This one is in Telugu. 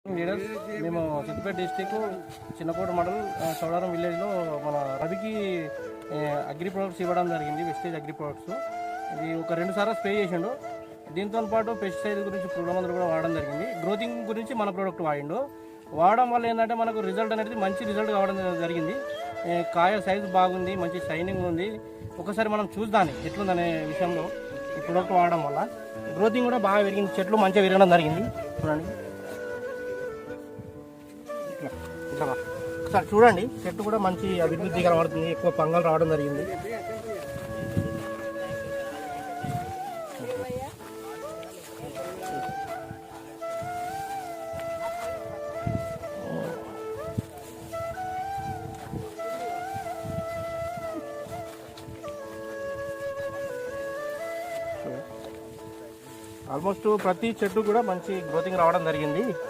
లీడర్స్ మేము సిద్దిపేట డిస్టిక్ చిన్నకోట మండల్ చౌడారం విలేజ్లో మన రవికి అగ్రి ప్రొడక్ట్స్ ఇవ్వడం జరిగింది. వెస్టేజ్ అగ్రి ప్రొడక్ట్స్ ఇది ఒక 2 సార్లు స్ప్రే చేసిండు. దీంతో పాటు పెస్టిసైడ్ గురించి పురుగు మందులు కూడా వాడడం జరిగింది. గ్రోతింగ్ గురించి మన ప్రోడక్ట్ వాడిండు. వాడడం వల్ల ఏంటంటే మనకు రిజల్ట్ అనేది మంచి రిజల్ట్ కావడం జరిగింది. కాయ సైజు బాగుంది, మంచి షైనింగ్ ఉంది. ఒకసారి మనం చూద్దాని ఎట్లుందనే విషయంలో ఈ ప్రోడక్ట్ వాడడం వల్ల గ్రోతింగ్ కూడా బాగా పెరిగింది. చెట్లు మంచిగా విరగడం జరిగింది. చూడండి, ఒకసారి చూడండి, చెట్టు కూడా మంచి అభివృద్ధి కనబడుతుంది. ఎక్కువ పంగలు రావడం జరిగింది. ఆల్మోస్ట్ ప్రతి చెట్టు కూడా మంచి గ్రోతింగ్ రావడం జరిగింది.